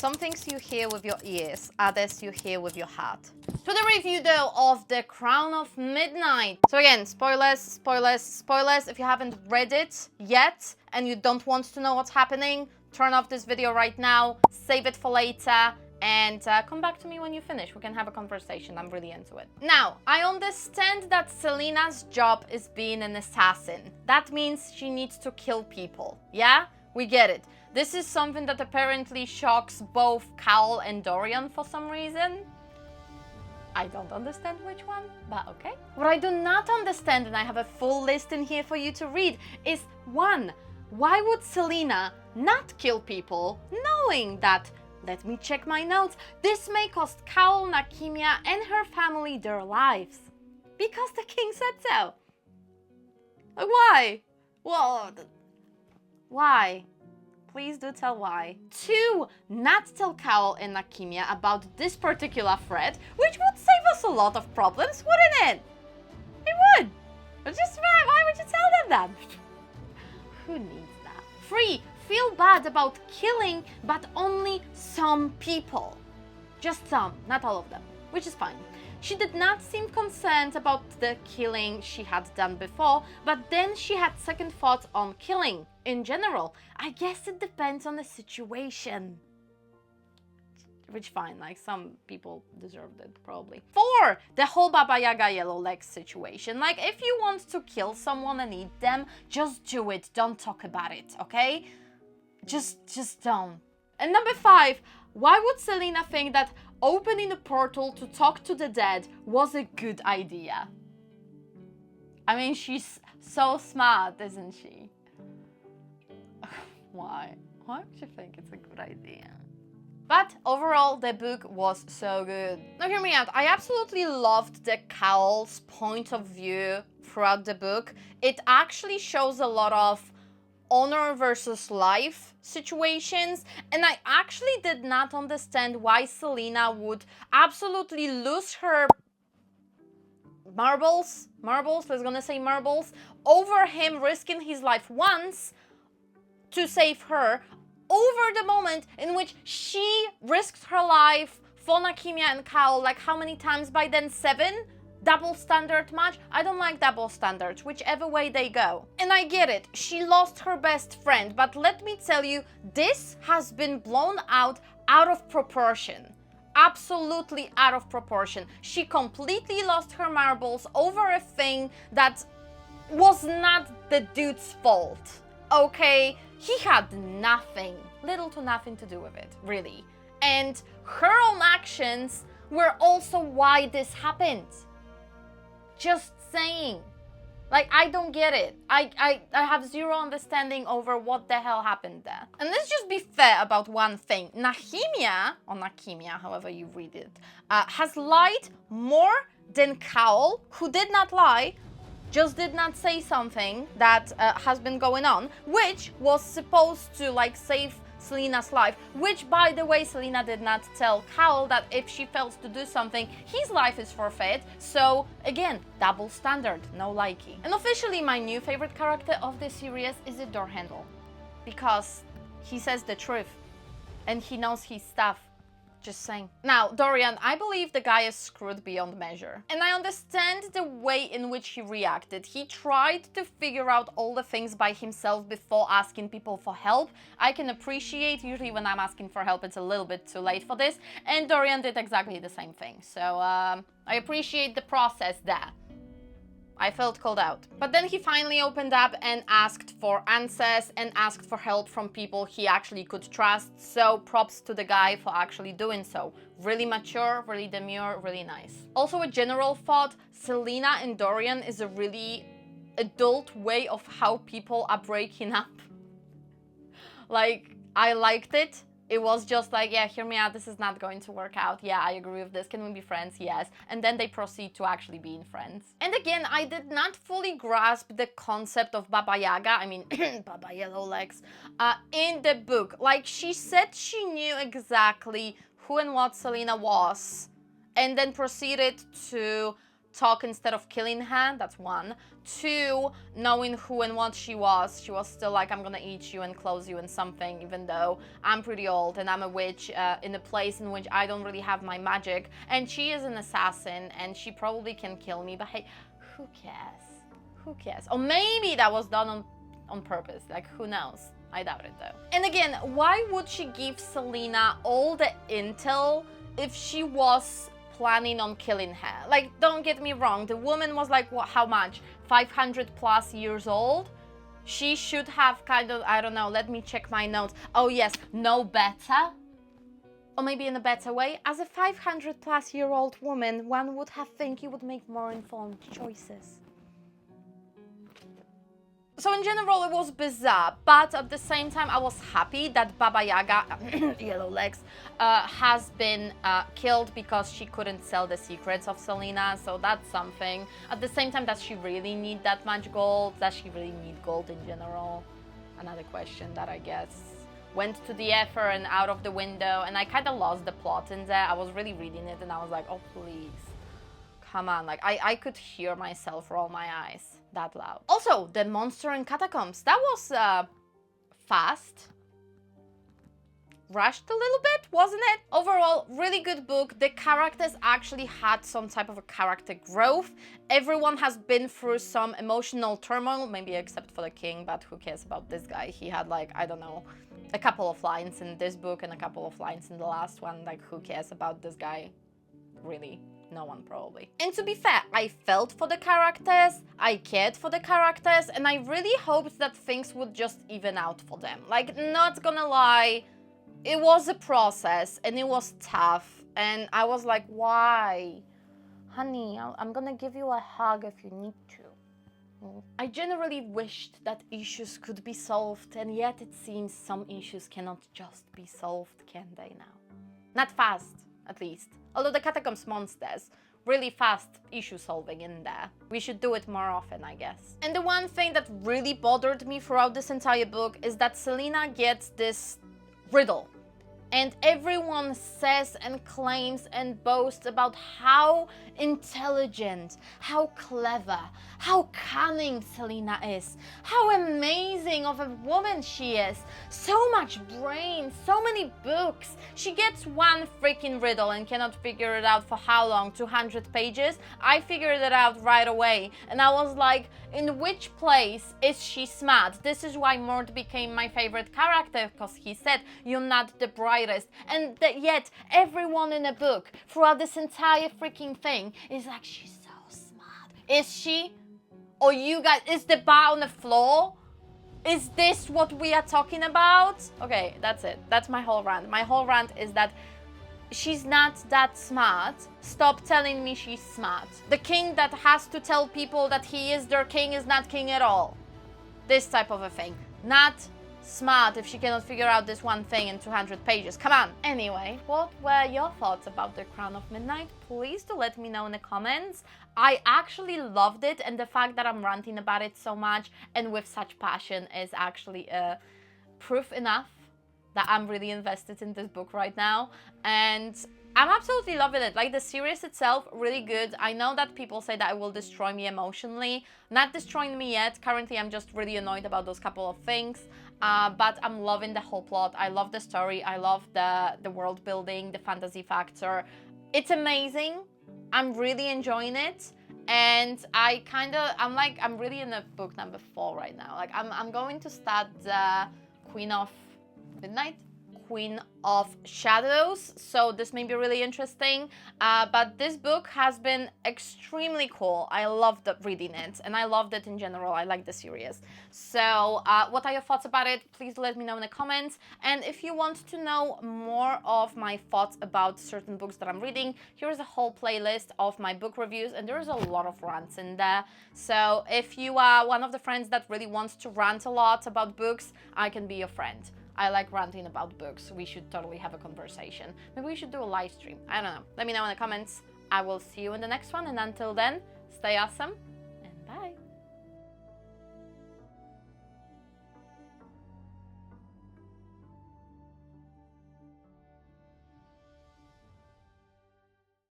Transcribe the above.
Some things you hear with your ears, others you hear with your heart. To the review though of The Crown of Midnight. So again, spoilers, spoilers, spoilers. If you haven't read it yet and you don't want to know what's happening, turn off this video right now, save it for later, and come back to me when you finish. We can have a conversation. I'm really into it. Now, I understand that Selina's job is being an assassin. That means she needs to kill people. Yeah? We get it. This is something that apparently shocks both Chaol and Dorian for some reason. I don't understand which one, but okay. What I do not understand, and I have a full list in here for you to read, is 1. Why would Selina not kill people knowing that, let me check my notes, this may cost Chaol, Nakimia, and her family their lives? Because the king said so. Why? Well, why? Please do tell why. 2, not tell Chaol and Nakimia about this particular threat, which would save us a lot of problems, wouldn't it? It would. But just why would you tell them that? Who needs that? 3, feel bad about killing, but only some people. Just some, not all of them, which is fine. She did not seem concerned about the killing she had done before, but then she had second thoughts on killing in general. I guess it depends on the situation. Which fine, like some people deserved it probably. 4, the whole Baba Yaga yellow legs situation. Like if you want to kill someone and eat them, just do it. Don't talk about it, okay? Just don't. And number 5, why would Selina think that opening a portal to talk to the dead was a good idea? I mean, she's so smart, isn't she? Why? Why would you think it's a good idea? But overall, the book was so good. Now hear me out. I absolutely loved the Chaol's point of view throughout the book. It actually shows a lot of honor versus life situations, and I actually did not understand why Selina would absolutely lose her marbles, let's gonna say marbles, over him risking his life once to save her, over the moment in which she risked her life for Nakimia and Chaol, like how many times by then? 7? Double standard match? I don't like double standards, whichever way they go. And I get it, she lost her best friend, but let me tell you, this has been blown out of proportion. Absolutely out of proportion. She completely lost her marbles over a thing that was not the dude's fault. Okay, he had nothing, little to nothing to do with it, really. And her own actions were also why this happened. Just saying. Like, I don't get it. I have zero understanding over what the hell happened there. And let's just be fair about one thing. Nahimia, or Nakimia, however you read it, has lied more than Chaol, who did not lie, just did not say something that has been going on, which was supposed to, like, save Selina's life, which, by the way, Selina did not tell Chaol that if she fails to do something, his life is forfeit. So, again, double standard, no likey. And officially, my new favorite character of this series is the door handle, because he says the truth, and he knows his stuff. Just saying. Now, Dorian, I believe the guy is screwed beyond measure. And I understand the way in which he reacted. He tried to figure out all the things by himself before asking people for help. I can appreciate, usually when I'm asking for help, it's a little bit too late for this. And Dorian did exactly the same thing. So, I appreciate the process there. I felt called out. But then he finally opened up and asked for answers and asked for help from people he actually could trust. So props to the guy for actually doing so. Really mature, really demure, really nice. Also a general thought, Selina and Dorian is a really adult way of how people are breaking up. Like, I liked it. It was just like, yeah, hear me out, this is not going to work out. Yeah, I agree with this. Can we be friends? Yes. And then they proceed to actually being friends. And again, I did not fully grasp the concept of Baba Yaga, I mean, Baba Yellow Legs, in the book. Like, she said she knew exactly who and what Selina was, and then proceeded to talk instead of killing her. That's 1. 2, knowing who and what she was. She was still like, I'm gonna eat you and close you in something, even though I'm pretty old and I'm a witch in a place in which I don't really have my magic. And she is an assassin and she probably can kill me, but hey, who cares? Who cares? Or maybe that was done on purpose, like who knows? I doubt it though. And again, why would she give Selina all the intel if she was planning on killing her? Like, don't get me wrong, the woman was like, what, how much? 500 plus years old? She should have kind of, I don't know, let me check my notes. Oh yes, know better? Or maybe in a better way. As a 500 plus year old woman, one would have think you would make more informed choices. So in general, it was bizarre, but at the same time, I was happy that Baba Yaga, Yellow Legs, has been killed because she couldn't sell the secrets of Selina, so that's something. At the same time, does she really need that much gold? Does she really need gold in general? Another question that I guess went to the effort and out of the window, and I kind of lost the plot in there. I was really reading it, and I was like, oh, please. Come on, like, I could hear myself roll my eyes that loud. Also, the monster in catacombs, that was fast. Rushed a little bit, wasn't it? Overall, really good book. The characters actually had some type of a character growth. Everyone has been through some emotional turmoil, maybe except for the king, but who cares about this guy? He had like, I don't know, a couple of lines in this book and a couple of lines in the last one. Like, who cares about this guy? Really? No one probably. And to be fair, I felt for the characters, I cared for the characters, and I really hoped that things would just even out for them. Like, not gonna lie, it was a process and it was tough, and I was like, why? Honey, I'm gonna give you a hug if you need to. I generally wished that issues could be solved, and yet it seems some issues cannot just be solved, can they now? Not fast, at least. Although the catacombs monsters, really fast issue solving in there. We should do it more often, I guess. And the one thing that really bothered me throughout this entire book is that Selina gets this riddle. And everyone says and claims and boasts about how intelligent, how clever, how cunning Selina is, how amazing of a woman she is. So much brain, so many books. She gets one freaking riddle and cannot figure it out for how long? 200 pages? I figured it out right away. And I was like, in which place is she smart? This is why Mort became my favorite character, because he said, you're not the brightest. And yet, everyone in the book, throughout this entire freaking thing, is like, she's so smart. Is she? Or you guys, is the bar on the floor? Is this what we are talking about? Okay, that's it. That's my whole rant. My whole rant is that she's not that smart. Stop telling me she's smart. The king that has to tell people that he is their king is not king at all. This type of a thing. Not smart if she cannot figure out this one thing in 200 pages. Come on. Anyway, what were your thoughts about The Crown of Midnight? Please do let me know in the comments. I actually loved it, and the fact that I'm ranting about it so much and with such passion is actually proof enough that I'm really invested in this book right now, and I'm absolutely loving it. Like, the series itself, really good. I know that people say that it will destroy me emotionally. Not destroying me yet. Currently, I'm just really annoyed about those couple of things, but I'm loving the whole plot. I love the story. I love the world building, the fantasy factor. It's amazing. I'm really enjoying it, and I'm really in a book number 4 right now. Like, I'm going to start the Queen of Midnight, Queen of Shadows, so this may be really interesting, but this book has been extremely cool. I loved reading it, and I loved it in general. I like the series. So what are your thoughts about it? Please let me know in the comments, and if you want to know more of my thoughts about certain books that I'm reading, here's a whole playlist of my book reviews, and there's a lot of rants in there. So if you are one of the friends that really wants to rant a lot about books, I can be your friend. I like ranting about books. We should totally have a conversation. Maybe we should do a live stream. I don't know. Let me know in the comments. I will see you in the next one. And until then, stay awesome and bye.